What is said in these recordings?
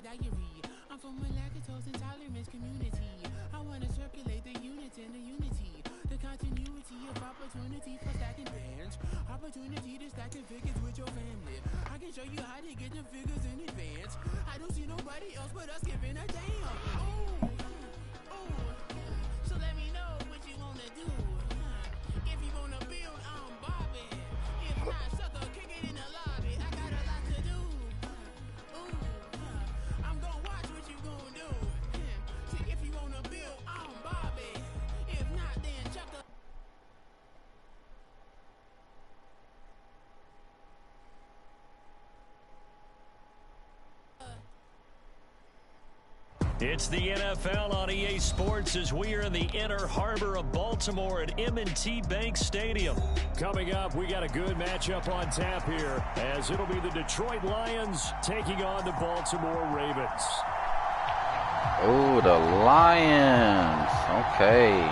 diary. I'm from a lactose intolerance community. I wanna circulate the units and the unity. The continuity of opportunity for stacking bands. Opportunity to stacking figures with your family. I can show you how to get the figures in advance. I don't see nobody else but us giving a damn. Ooh, ooh. So let me know what you wanna do. If you wanna build, I'm Bobby. If not, sucker, kick it in the lobby. I got a lot to do. Ooh, I'm gonna watch what you gonna do. See, if you wanna build, I'm Bobby. If not, then chuck the... It's the NFL on EA Sports as we are in the inner harbor of Baltimore at M&T Bank Stadium. Coming up, we got a good matchup on tap here as it'll be the Detroit Lions taking on the Baltimore Ravens. Oh, the Lions. Okay.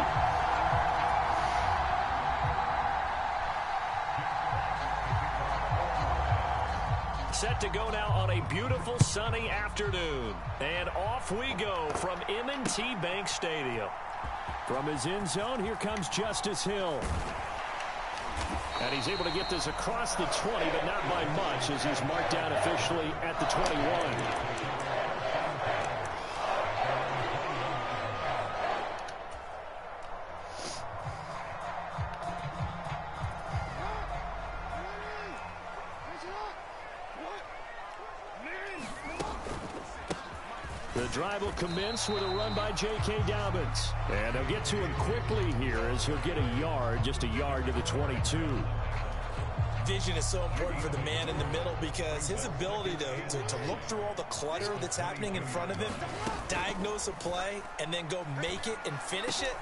Set to go now on a beautiful sunny afternoon. And off we go from M&T Bank Stadium. From his end zone, here comes Justice Hill. And he's able to get this across the 20, but not by much as he's marked down officially at the 21. The drive will commence with a run by J.K. Dobbins. And they'll get to him quickly here as he'll get a yard, just a yard to the 22. Vision is so important for the man in the middle because his ability to look through all the clutter that's happening in front of him, diagnose a play, and then go make it and finish it,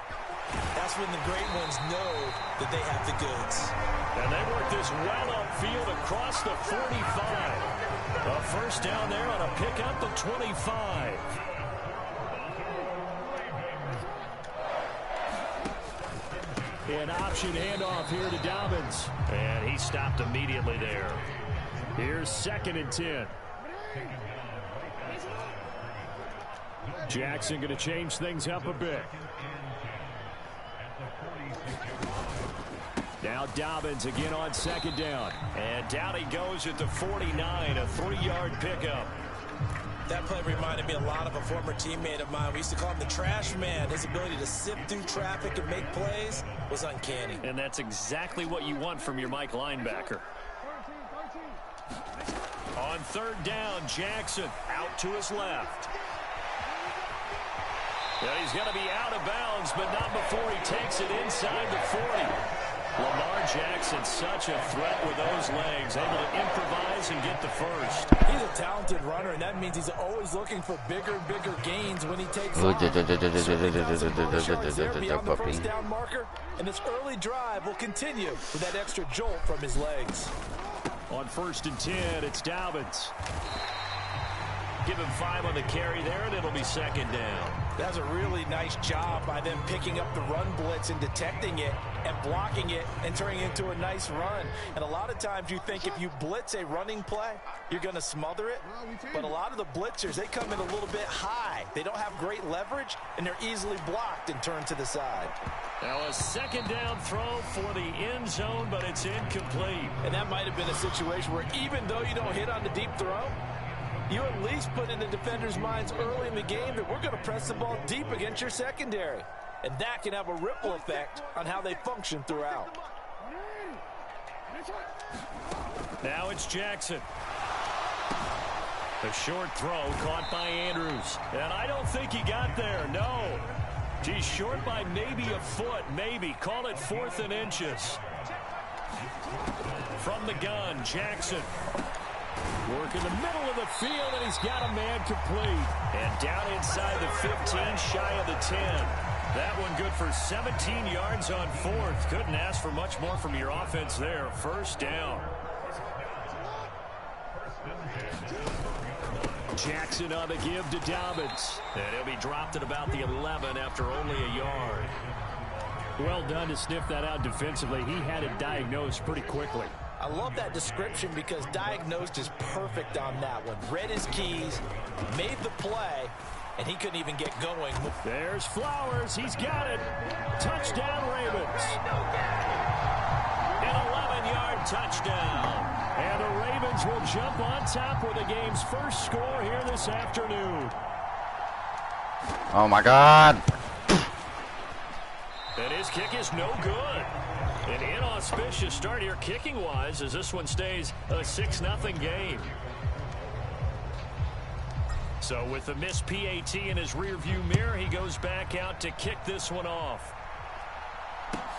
that's when the great ones know that they have the goods. And they work this well upfield across the 45. A first down there on a pickup of 25. An option handoff here to Dobbins. And he stopped immediately there. Here's 2nd and 10. Jackson going to change things up a bit. Now Dobbins again on 2nd down. And down he goes at the 49, a 3-yard pickup. That play reminded me a lot of a former teammate of mine. We used to call him the trash man. His ability to sift through traffic and make plays was uncanny. And that's exactly what you want from your Mike linebacker. On 3rd down, Jackson out to his left. Yeah, he's going to be out of bounds, but not before he takes it inside the 40. Lamar Jackson, such a threat with those legs, able to improvise and get the first. He's a talented runner, and that means he's always looking for bigger and bigger gains when he takes off. Beyond the first down marker, and this early drive will continue with that extra jolt from his legs. On 1st and 10, it's Dobbins. Give him 5 on the carry there, and it'll be 2nd down. That's a really nice job by them picking up the run blitz and detecting it and blocking it and turning it into a nice run. And a lot of times you think if you blitz a running play, you're going to smother it. But a lot of the blitzers, they come in a little bit high. They don't have great leverage, and they're easily blocked and turned to the side. Now a 2nd down throw for the end zone, but it's incomplete. And that might have been a situation where even though you don't hit on the deep throw, you at least put in the defenders' minds early in the game that we're going to press the ball deep against your secondary. And that can have a ripple effect on how they function throughout. Now it's Jackson. A short throw caught by Andrews. And I don't think he got there, no. He's short by maybe a foot, maybe. Call it 4th and inches. From the gun, Jackson. Work in the middle of the field, and he's got a man complete. And down inside the 15, shy of the 10. That one good for 17 yards on 4th. Couldn't ask for much more from your offense there. 1st down. Jackson on the give to Dobbins. And he'll be dropped at about the 11 after only a yard. Well done to sniff that out defensively. He had it diagnosed pretty quickly. I love that description because diagnosed is perfect on that one. Read his keys, made the play, and he couldn't even get going. There's Flowers. He's got it. Touchdown, Ravens. An 11-yard touchdown. And the Ravens will jump on top with the game's first score here this afternoon. Oh, my God. And his kick is no good. An inauspicious start here kicking-wise as this one stays a 6-0 game. So with the missed PAT in his rearview mirror, he goes back out to kick this one off.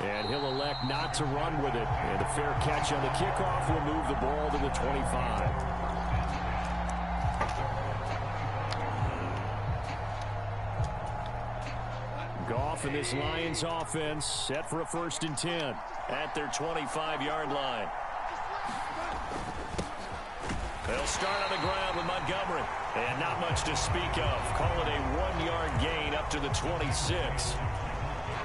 And he'll elect not to run with it. And a fair catch on the kickoff will move the ball to the 25. Goff and this Lions offense set for a 1st and 10 at their 25-yard line. They'll start on the ground with Montgomery. And not much to speak of. Call it a 1-yard gain up to the 26.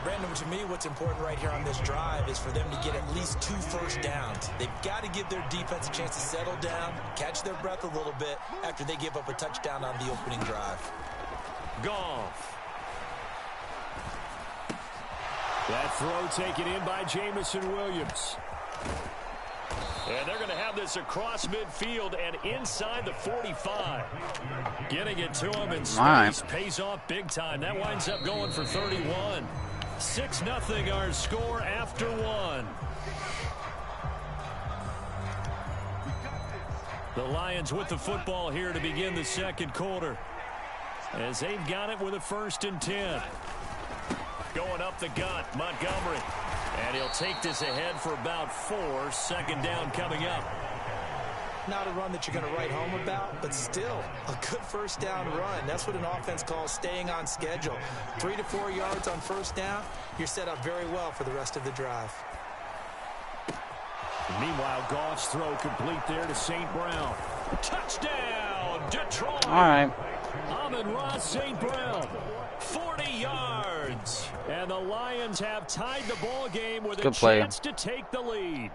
Brandon, to me, what's important right here on this drive is for them to get at least 2 first downs. They've got to give their defense a chance to settle down, catch their breath a little bit after they give up a touchdown on the opening drive. Goff. That throw taken in by Jamison Williams. And they're going to have this across midfield and inside the 45. Getting it to him in space pays off big time. That winds up going for 31. 6-0 our score after 1. The Lions with the football here to begin the second quarter. As they've got it with a 1st and 10. Going up the gut, Montgomery. And he'll take this ahead for about 4. 2nd down coming up. Not a run that you're going to write home about, but still a good 1st down run. That's what an offense calls staying on schedule. 3 to 4 yards on 1st down, you're set up very well for the rest of the drive. Meanwhile, Goff's throw complete there to St. Brown. Touchdown, Detroit. All right. Amon-Ra St. Brown, 40 yards. And the Lions have tied the ball game with a chance to take the lead.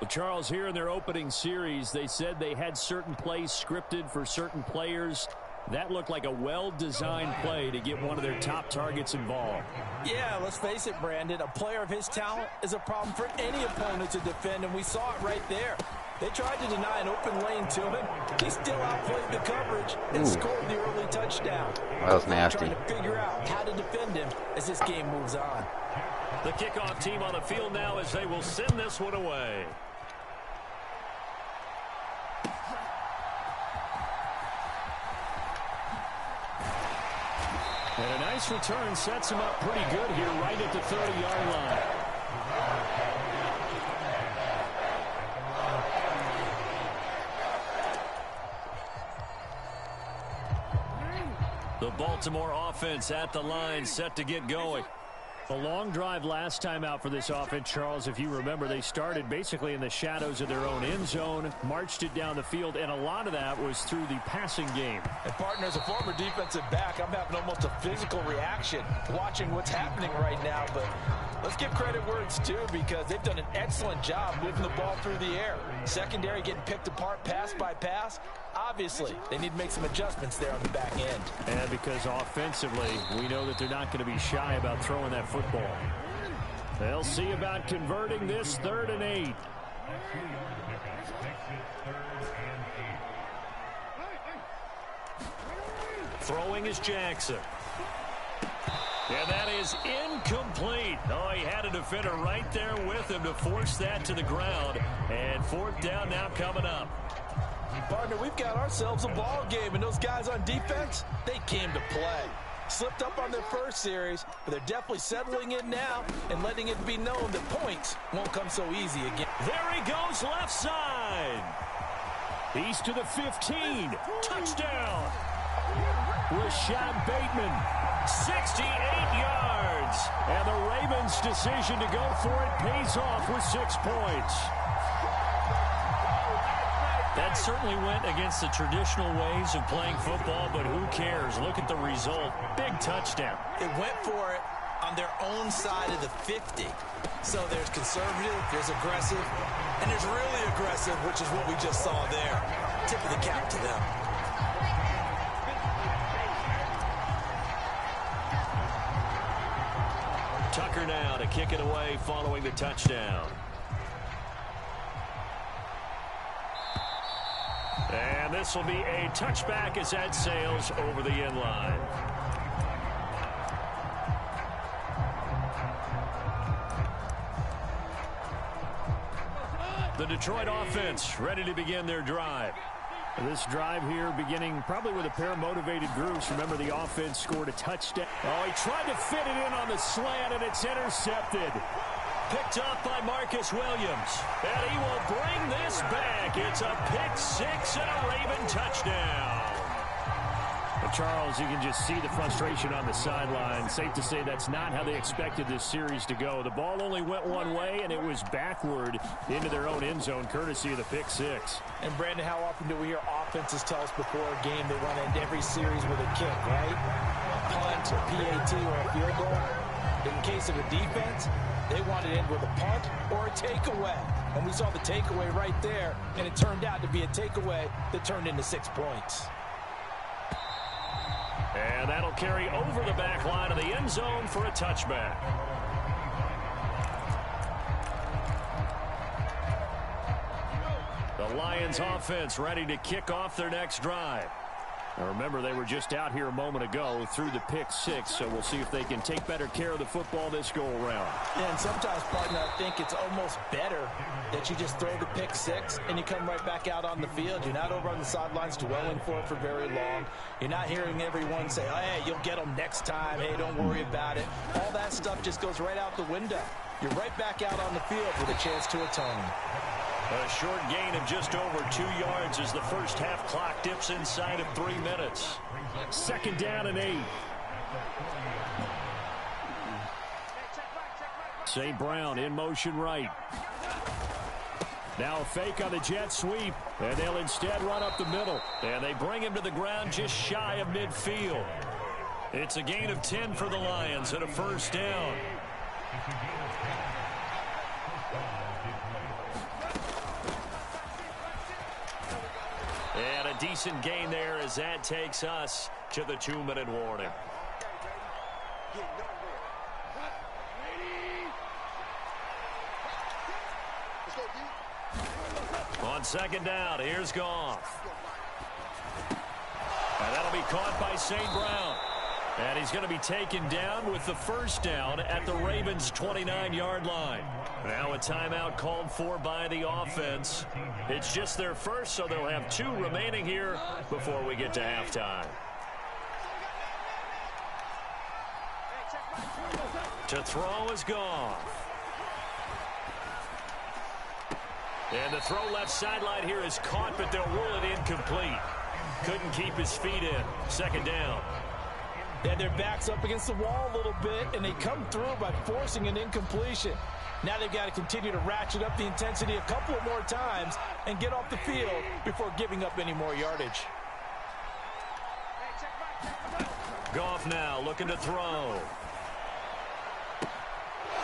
Well, Charles, here in their opening series, they said they had certain plays scripted for certain players. That looked like a well-designed play to get one of their top targets involved. Yeah, let's face it, Brandon. A player of his talent is a problem for any opponent to defend, and we saw it right there. They tried to deny an open lane to him. He still outplayed the coverage and scored the early touchdown. That was nasty. Trying to figure out how to defend him as this game moves on. The kickoff team on the field now as they will send this one away. And a nice return sets him up pretty good here right at the 30-yard line. The Baltimore offense at the line set to get going. A long drive last time out for this offense, Charles. If you remember, they started basically in the shadows of their own end zone, marched it down the field, and a lot of that was through the passing game. And, partner, as a former defensive back, I'm having almost a physical reaction watching what's happening right now. But let's give credit where it's due because they've done an excellent job moving the ball through the air. Secondary getting picked apart pass by pass. Obviously, they need to make some adjustments there on the back end. And because offensively, we know that they're not going to be shy about throwing that football. They'll see about converting this 3rd and 8. Throwing is Jackson. And that is incomplete. Oh, he had a defender right there with him to force that to the ground. And 4th down now coming up. Partner, we've got ourselves a ball game, and those guys on defense, they came to play. Slipped up on their first series, but they're definitely settling in now and letting it be known that points won't come so easy again. There he goes left side. He's to the 15. Touchdown. Rashad Bateman, 68 yards. And the Ravens' decision to go for it pays off with 6 points. That certainly went against the traditional ways of playing football, but who cares? Look at the result. Big touchdown. It went for it on on their own side of the 50. So there's conservative, there's aggressive, and there's really aggressive, which is what we just saw there. Tip of the cap to them. Tucker now to kick it away following the touchdown. And this will be a touchback as that sails over the end line. The Detroit offense ready to begin their drive. This drive here beginning probably with a pair of motivated groups. Remember, the offense scored a touchdown. Oh, he tried to fit it in on the slant, and it's intercepted. Picked up by Marcus Williams. And he will bring this back. It's a pick six and a Raven touchdown. But Charles, you can just see the frustration on the sideline. Safe to say that's not how they expected this series to go. The ball only went one way, and it was backward into their own end zone, courtesy of the pick six. And, Brandon, how often do we hear offenses tell us before a game they want to end every series with a kick, right? A punt, a PAT, or a field goal. In case of a defense, they want to end with a punt or a takeaway. And we saw the takeaway right there, and it turned out to be a takeaway that turned into 6 points. And that'll carry over the back line of the end zone for a touchback. The Lions offense ready to kick off their next drive. Now remember, they were just out here a moment ago through the pick six, so we'll see if they can take better care of the football this go-around. Yeah, and sometimes, partner, I think it's almost better that you just throw the pick six and you come right back out on the field. You're not over on the sidelines dwelling for it for very long. You're not hearing everyone say, oh, hey, you'll get them next time. Hey, don't worry about it. All that stuff just goes right out the window. You're right back out on the field with a chance to atone. A short gain of just over 2 yards as the first half clock dips inside of 3 minutes. Second down and 8. St. Brown in motion right. Now a fake on the jet sweep, and they'll instead run up the middle. And they bring him to the ground just shy of midfield. It's a gain of 10 for the Lions and a first down. And a decent gain there as that takes us to the 2-minute warning. On second down, here's Goff. And that'll be caught by St. Brown. And he's going to be taken down with the first down at the Ravens' 29-yard line. Now a timeout called for by the offense. It's just their first, so they'll have 2 remaining here before we get to halftime. To throw is Goff. And the throw left sideline here is caught, but they'll rule it incomplete. Couldn't keep his feet in. Second down. Yeah, their back's up against the wall a little bit, and they come through by forcing an incompletion. Now they've got to continue to ratchet up the intensity a couple of more times and get off the field before giving up any more yardage. Goff now looking to throw.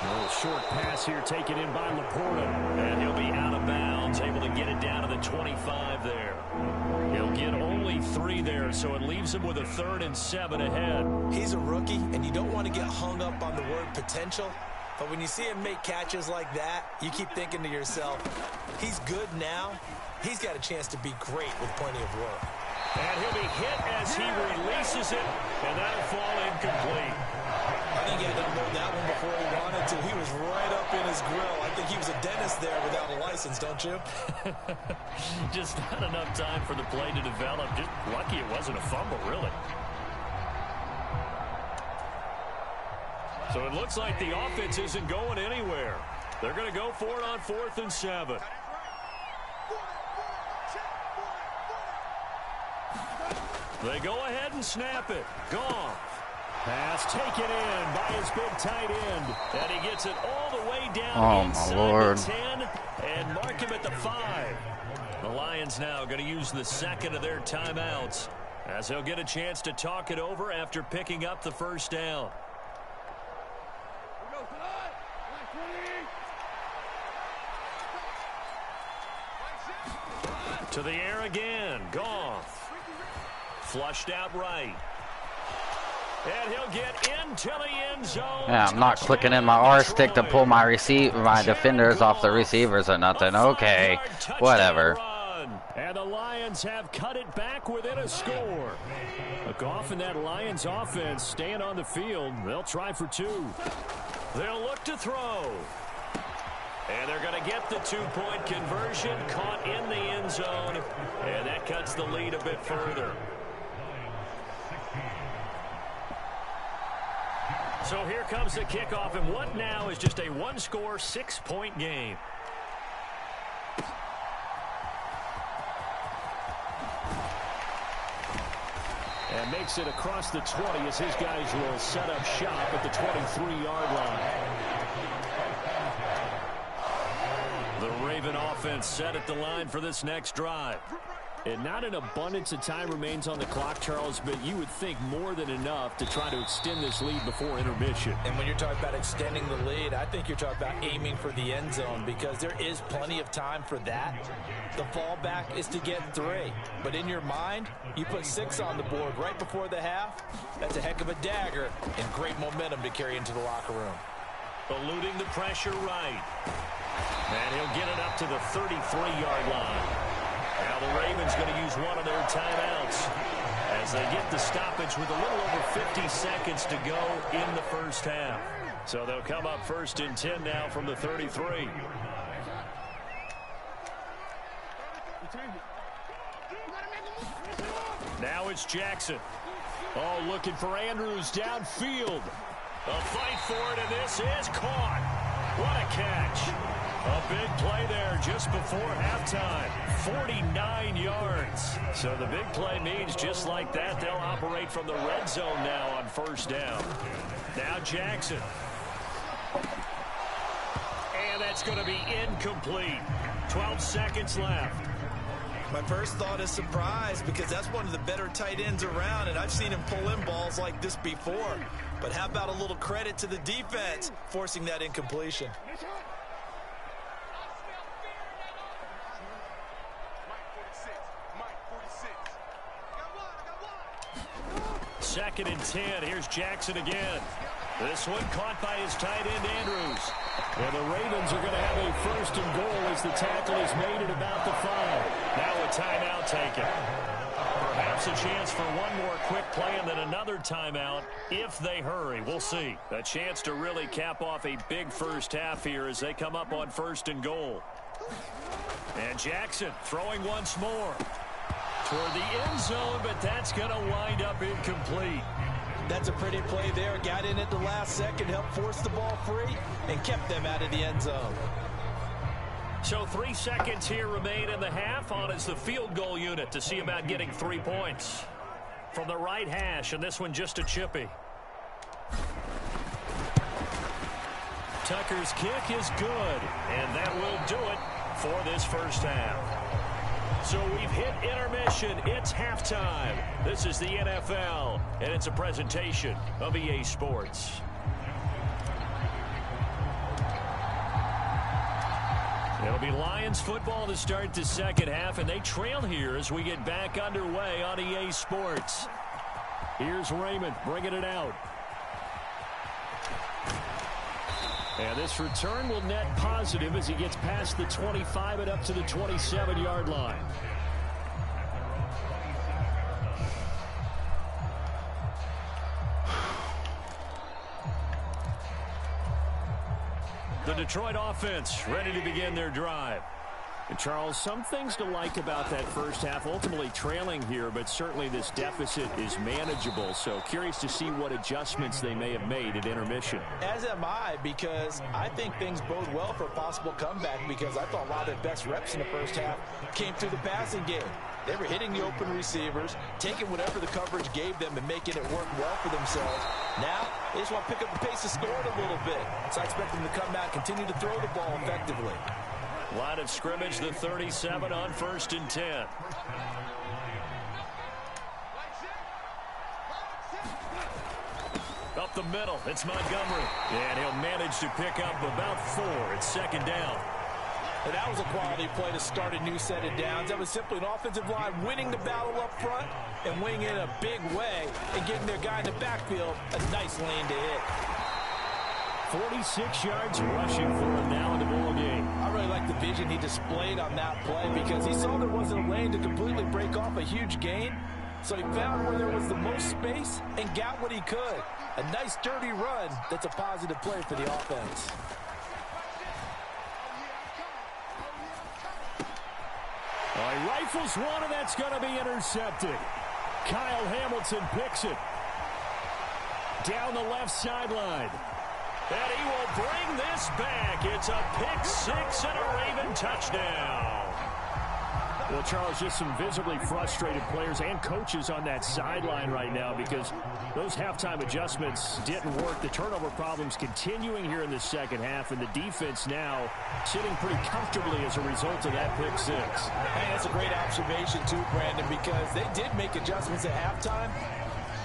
A little short pass here taken in by Laporta. And he'll be out of bounds, able to get it down to the 25 there. He'll get only 3 there, so it leaves him with a 3rd and 7 ahead. He's a rookie, and you don't want to get hung up on the word potential. But when you see him make catches like that, you keep thinking to yourself, he's good now. He's got a chance to be great with plenty of work. And he'll be hit as he releases it, and that'll fall incomplete. I think he had to unload that one before he wanted to. He was right up in his grill. I think he was a dentist there without a license, don't you? Just not enough time for the play to develop. Just lucky it wasn't a fumble, really. So it looks like the offense isn't going anywhere. They're going to go for it on 4th and 7. They go ahead and snap it. Goff. Pass taken in by his big tight end. And he gets it all the way down inside the 10 and mark him at the 5. The Lions now going to use the second of their timeouts as they'll get a chance to talk it over after picking up the first down. To the air again. Goff. Flushed out right. And he'll get into the end zone. Yeah, I'm not clicking in my R stick to pull my defenders off the receivers or nothing. Okay, whatever. And the Lions have cut it back within a score. Goff and that Lions offense staying on the field. They'll try for 2. They'll look to throw. And they're going to get the 2-point conversion, caught in the end zone. And that cuts the lead a bit further. So here comes the kickoff, and what now is just a 1-score, 6-point game. And makes it across the 20 as his guys will set up shop at the 23-yard line. The Raven offense set at the line for this next drive. And not an abundance of time remains on the clock, Charles, but you would think more than enough to try to extend this lead before intermission. And when you're talking about extending the lead, I think you're talking about aiming for the end zone because there is plenty of time for that. The fallback is to get 3. But in your mind, you put 6 on the board right before the half. That's a heck of a dagger and great momentum to carry into the locker room. Eluding the pressure right. And he'll get it up to the 33-yard line. Now the Ravens going to use one of their timeouts as they get the stoppage with a little over 50 seconds to go in the first half. So they'll come up 1st and 10 now from the 33. Now it's Jackson. Oh, looking for Andrews downfield. A fight for it, and this is caught. What a catch. A big play there just before halftime. 49 yards. So the big play means just like that, they'll operate from the red zone now on 1st down. Now Jackson. And that's going to be incomplete. 12 seconds left. My first thought is surprise because that's one of the better tight ends around, and I've seen him pull in balls like this before. But how about a little credit to the defense forcing that incompletion? 2nd and 10. Here's Jackson again. This one caught by his tight end, Andrews. And the Ravens are going to have a 1st and goal as the tackle is made at about the 5. Now a timeout taken. Perhaps a chance for one more quick play and then another timeout if they hurry. We'll see. A chance to really cap off a big first half here as they come up on 1st and goal. And Jackson throwing once more toward the end zone, but that's going to wind up incomplete. That's a pretty play there. Got in at the last second, helped force the ball free, and kept them out of the end zone. So 3 seconds here remain in the half. On is the field goal unit to see about getting 3 points. From the right hash, and this one just a chippy. Tucker's kick is good, and that will do it for this first half. So we've hit intermission. It's halftime. This is the NFL, and it's a presentation of EA Sports. It'll be Lions football to start the second half, and they trail here as we get back underway on EA Sports. Here's Raymond bringing it out. And this return will net positive as he gets past the 25 and up to the 27-yard line. The Detroit offense ready to begin their drive. And Charles, some things to like about that first half, ultimately trailing here, but certainly this deficit is manageable. So curious to see what adjustments they may have made at intermission. As am I, because I think things bode well for a possible comeback, because I thought a lot of the best reps in the first half came through the passing game. They were hitting the open receivers, taking whatever the coverage gave them and making it work well for themselves. Now, they just want to pick up the pace of scoring a little bit. So I expect them to come back, continue to throw the ball effectively. Line of scrimmage, the 37 on 1st and 10. Up the middle, it's Montgomery. And he'll manage to pick up about 4. It's 2nd down. And that was a quality play to start a new set of downs. That was simply an offensive line winning the battle up front and winning it in a big way and getting their guy in the backfield a nice lane to hit. 46 yards rushing for him now in the ball game. I really like the vision he displayed on that play because he saw there wasn't a lane to completely break off a huge gain. So he found where there was the most space and got what he could. A nice dirty run that's a positive play for the offense. He rifles one, and that's going to be intercepted. Kyle Hamilton picks it. Down the left sideline. And he will bring this back. It's a pick six and a Raven touchdown. Well, Charles, just some visibly frustrated players and coaches on that sideline right now because those halftime adjustments didn't work. The turnover problems continuing here in the second half, and the defense now sitting pretty comfortably as a result of that pick six. Hey, that's a great observation too, Brandon, because they did make adjustments at halftime.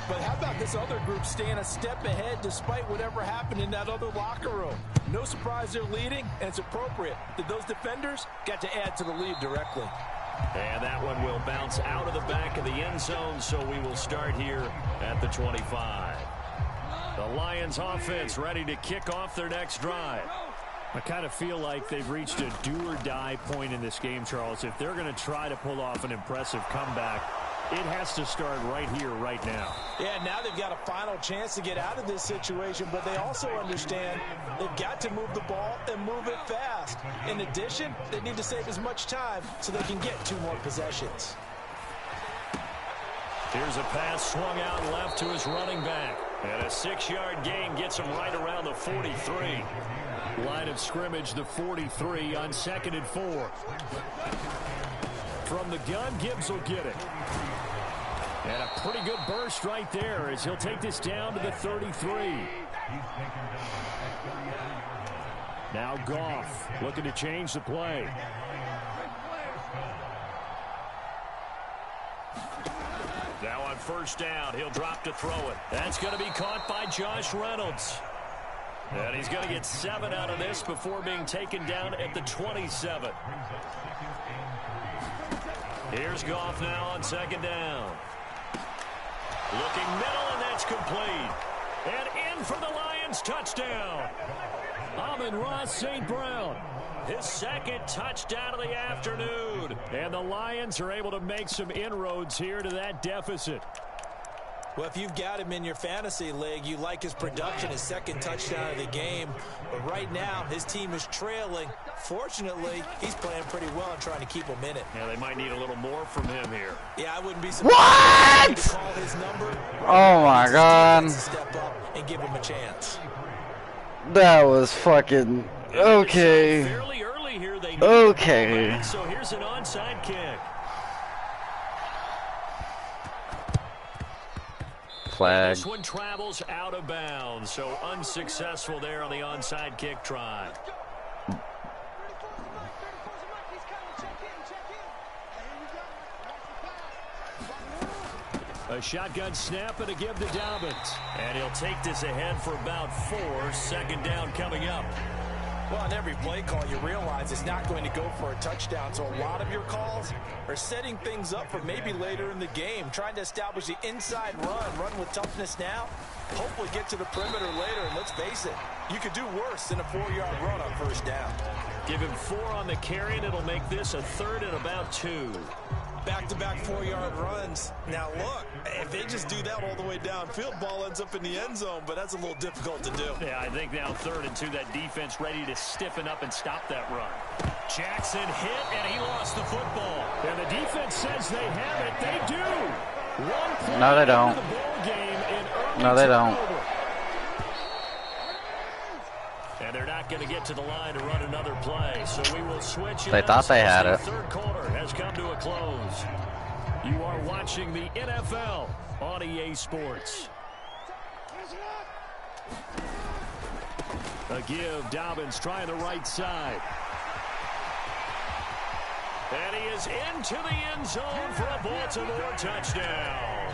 But how about this other group staying a step ahead despite whatever happened in that other locker room? No surprise they're leading, and it's appropriate that those defenders got to add to the lead directly. And that one will bounce out of the back of the end zone, so we will start here at the 25. The Lions offense ready to kick off their next drive. I kind of feel like they've reached a do-or-die point in this game, Charles. If they're going to try to pull off an impressive comeback, it has to start right here, right now. Yeah, now they've got a final chance to get out of this situation, but they also understand they've got to move the ball and move it fast. In addition, they need to save as much time so they can get 2 more possessions. Here's a pass swung out left to his running back. And a 6-yard gain gets him right around the 43. Line of scrimmage, the 43 on 2nd and 4. From the gun, Gibbs will get it. And a pretty good burst right there as he'll take this down to the 33. Now Goff looking to change the play. Now on first down, he'll drop to throw it. That's going to be caught by Josh Reynolds. And he's going to get 7 out of this before being taken down at the 27. Here's Goff now on 2nd down. Looking middle, and that's complete. And in for the Lions touchdown. Amon-Ra St. Brown. His 2nd touchdown of the afternoon. And the Lions are able to make some inroads here to that deficit. Well, if you've got him in your fantasy league, you like his production, his 2nd touchdown of the game. But right now, his team is trailing. Fortunately, he's playing pretty well and trying to keep him in it. Yeah, they might need a little more from him here. Yeah, I wouldn't be surprised to call his number. Oh, my God. Step up and give him a chance. That was fucking... Okay. Fairly early here, they okay. So here's an onside kick. Flag. This one travels out of bounds, so unsuccessful there on the onside kick try. A shotgun snap and a give to Dobbins. And he'll take this ahead for about 4. 2nd down coming up. Well, on every play call, you realize it's not going to go for a touchdown. So a lot of your calls are setting things up for maybe later in the game, trying to establish the inside run with toughness now, hopefully get to the perimeter later. And let's face it, you could do worse than a 4-yard run on first down. Give him 4 on the carry, and it'll make this a 3rd and about 2. Back-to-back 4-yard runs. Now, look, if they just do that all the way downfield, ball ends up in the end zone, but that's a little difficult to do. Yeah, I think now 3rd and 2, that defense ready to stiffen up and stop that run. Jackson hit, and he lost the football. And the defense says they have it. They do. 1 point No, they don't. the ball game in early No, they don't. turnover. And they're not going to get to the line to run another play, so we will switch. They thought they had it. 3rd quarter has come to a close. You are watching the NFL on EA Sports. A give, Dobbins trying the right side. And he is into the end zone for a Baltimore touchdown.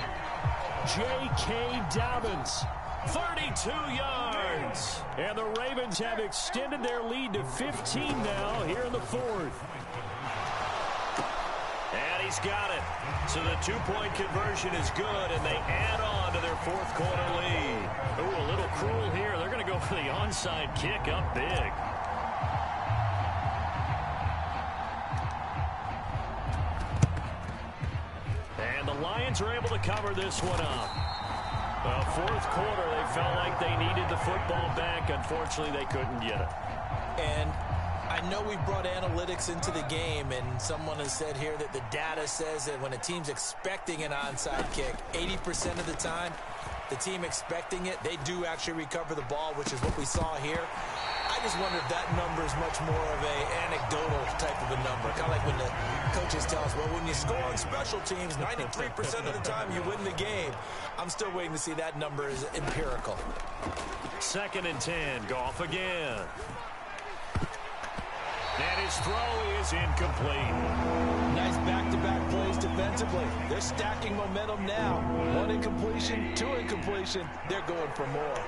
J.K. Dobbins, 32 yards. yards. And the Ravens have extended their lead to 15 now here in the fourth. And he's got it. So the two-point conversion is good, and they add on to their fourth quarter lead. Ooh, a little cruel here. They're going to go for the onside kick up big. And the Lions are able to cover this one up. Fourth quarter, they felt like they needed the football back. Unfortunately, they couldn't get it. And I know we brought analytics into the game, and someone has said here that the data says that when a team's expecting an onside kick, 80% of the time, the team expecting it, they do actually recover the ball, which is what we saw here. I just wonder if that number is much more of an anecdotal type of a number. Kind of like when the coaches tell us, well, when you score on special teams, 93% of the time you win the game. I'm still waiting to see that number is empirical. 2nd and 10, Goff again. And his throw is incomplete. Nice back-to-back plays defensively. They're stacking momentum now. 1 incompletion, 2 incompletion. They're going for more.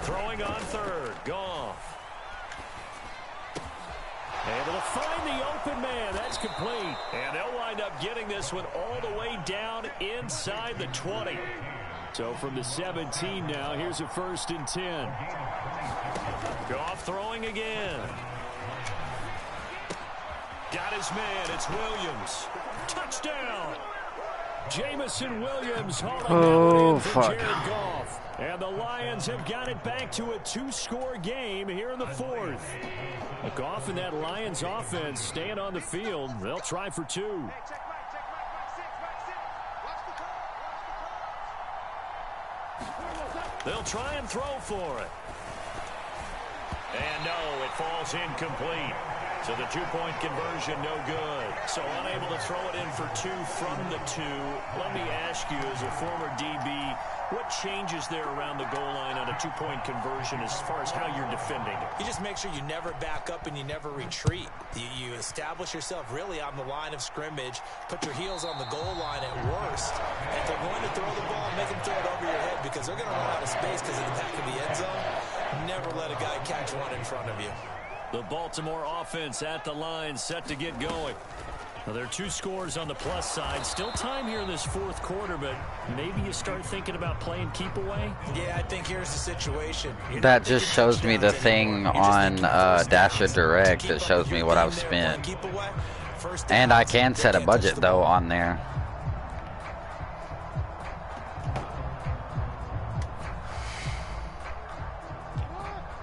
Throwing on 3rd, Goff. Able to find the open man. That's complete. And they'll wind up getting this one all the way down inside the 20. So from the 17 now, here's a 1st and 10. Goff throwing again. Got his man. It's Williams. Touchdown. Jamison Williams hauling that one in for Jared Goff. And the Lions have got it back to a 2-score game here in the fourth. Goff and that Lions offense staying on the field. They'll try for 2. They'll try and throw for it. And no, it falls incomplete. So the 2-point conversion, no good. So unable to throw it in for 2 from the 2. Let me ask you, as a former DB, what changes there around the goal line on a 2-point conversion as far as how you're defending it? You just make sure you never back up and you never retreat. You establish yourself really on the line of scrimmage, put your heels on the goal line at worst. And if they're going to throw the ball, make them throw it over your head because they're going to run out of space because of the back of the end zone. Never let a guy catch one in front of you. The Baltimore offense at the line, set to get going. Well, there are 2 scores on the plus side. Still time here in this fourth quarter, but maybe you start thinking about playing keep away? Yeah, I think here's the situation. That just shows me the thing on Dasher Direct. It shows me what I've spent. And I can set a budget, though, on there.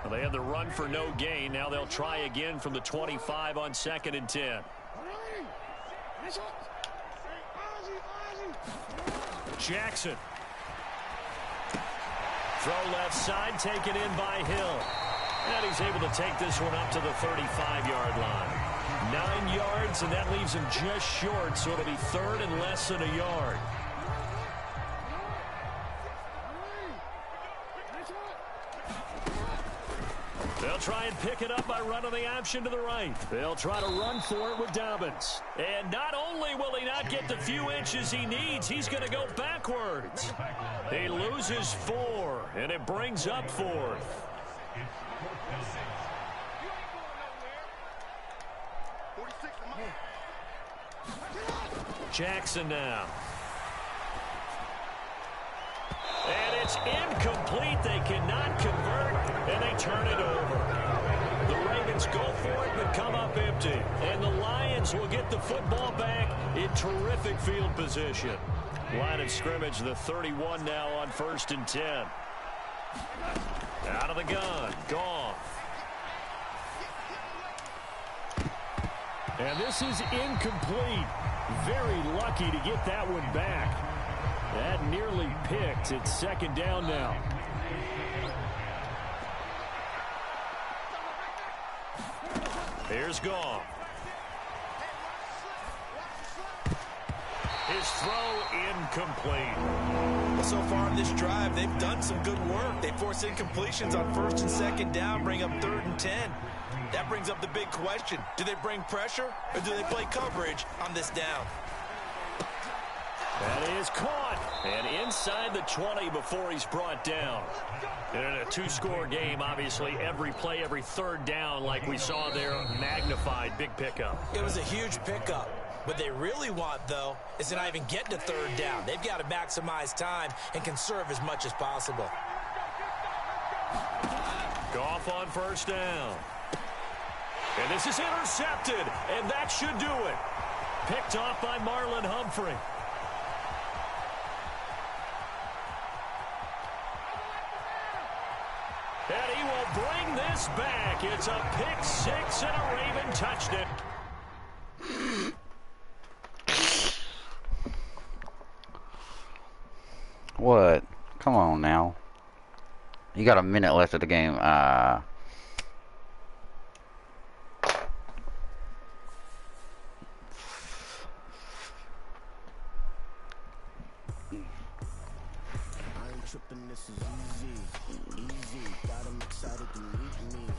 They had the run for no gain. Now they'll try again from the 25 on 2nd and 10. Jackson. Throw left side, taken in by Hill. And he's able to take this one up to the 35-yard line. 9 yards, and that leaves him just short, so it'll be 3rd and less than a yard. They'll try and pick it up by running the option to the right. They'll try to run for it with Dobbins. And not only will he not get the few inches he needs, he's going to go backwards. He loses 4, and it brings up 4th. Jackson now. And it's incomplete. They cannot convert, and they turn it over. The Ravens go for it, but come up empty. And the Lions will get the football back in terrific field position. Line of scrimmage, the 31 now on 1st and 10. Out of the gun, Goff. And this is incomplete. Very lucky to get that one back. That nearly picked. It's 2nd down now. Here's Goff. His throw incomplete. Well, so far in this drive, they've done some good work. They force incompletions on 1st and 2nd down, bring up 3rd and 10. That brings up the big question. Do they bring pressure or do they play coverage on this down? That is caught. And inside the 20 before he's brought down. And in a two-score game, obviously, every play, every third down, like we saw there, magnified, big pickup. It was a huge pickup. What they really want, though, is to not even get to third down. They've got to maximize time and conserve as much as possible. Goff on first down. And this is intercepted, and that should do it. Picked off by Marlon Humphrey. And he will bring this back. It's a pick six and a Raven touchdown. What? Come on now. You got a minute left of the game. I ain't tripping, this is easy. Got 'em excited to meet me.